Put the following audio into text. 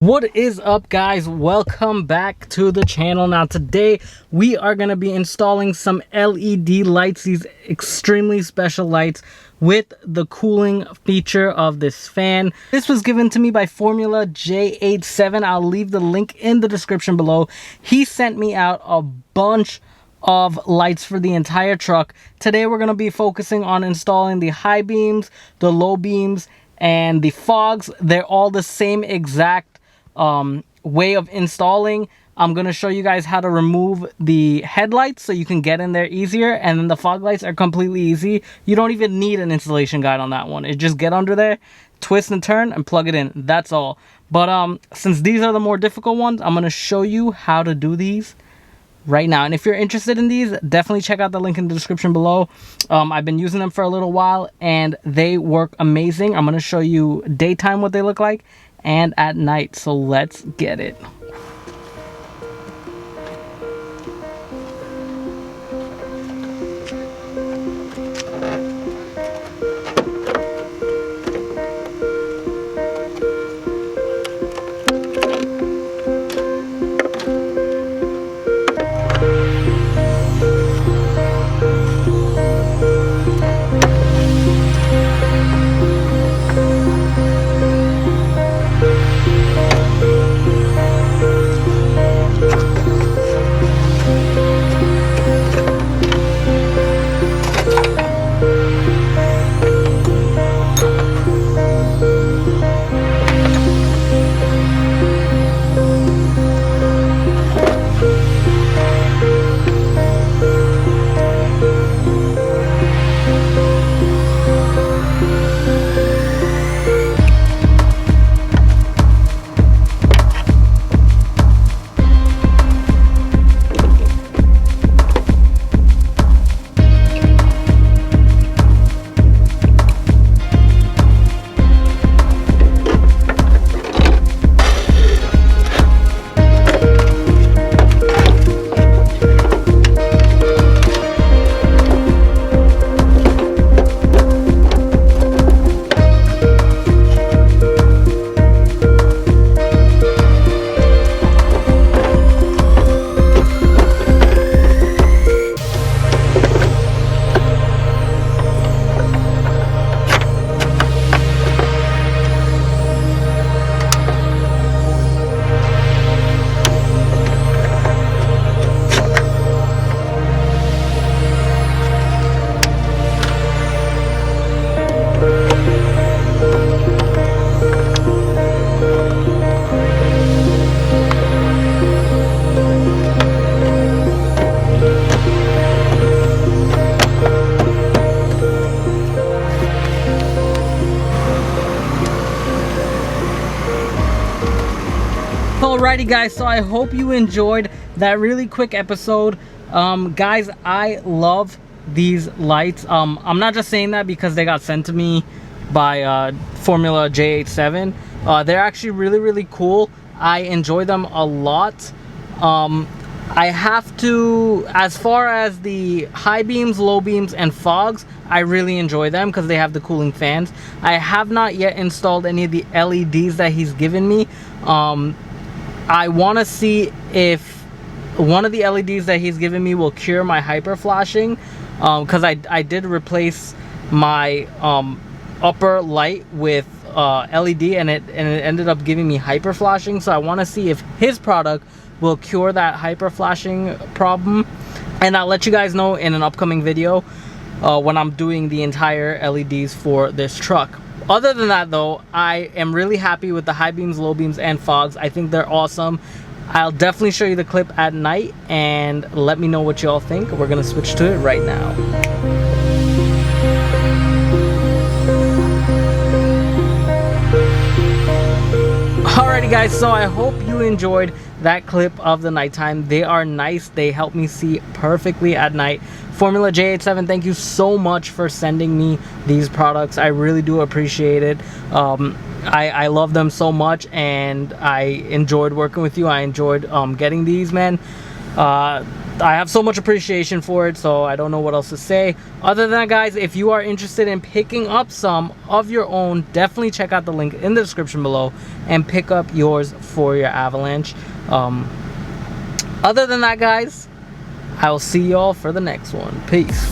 What is up, guys? Welcome back to the channel. Now today we are going to be installing some LED lights, these extremely special lights with the cooling feature of this fan. This was given to me by Formula J87. I'll leave the link in the description below. He sent me out a bunch of lights for the entire truck. Today we're going to be focusing on installing the high beams, the low beams, and the fogs. They're all the same exact way of installing. I'm going to show you guys how to remove the headlights so you can get in there easier, and then the fog lights are completely easy. You don't even need an installation guide on that one. It just get under there, twist and turn, and plug it in. That's all. But since these are the more difficult ones, I'm going to show you how to do these right now. And if you're interested in these, definitely check out the link in the description below. I've been using them for a little while and they work amazing. I'm going to show you daytime what they look like and at night, so let's get it. Alrighty guys, so I hope you enjoyed that really quick episode. Guys, I love these lights. I'm not just saying that because they got sent to me by Formula J87. They're actually really cool. I enjoy them a lot. I have to, as far as the high beams, low beams, and fogs, I really enjoy them because they have the cooling fans. I have not yet installed any of the LEDs that he's given me. I want to see if one of the LEDs that he's given me will cure my hyper flashing, because I did replace my upper light with LED and it ended up giving me hyper flashing. So I want to see if his product will cure that hyper flashing problem, and I'll let you guys know in an upcoming video when I'm doing the entire LEDs for this truck. Other than that though, I am really happy with the high beams, low beams, and fogs. I think they're awesome. I'll definitely show you the clip at night and let me know what y'all think. We're gonna switch to it right now. Alrighty guys, so I hope you enjoyed that clip of the nighttime. They are nice. They help me see perfectly at night. Formula J87, thank you so much for sending me these products. I really do appreciate it. I love them so much, and I enjoyed working with you. I enjoyed getting these, man. I have so much appreciation for it, so I don't know what else to say. Other than that, guys, if you are interested in picking up some of your own, definitely check out the link in the description below and pick up yours for your Avalanche. Other than that, guys, I will see y'all for the next one. Peace.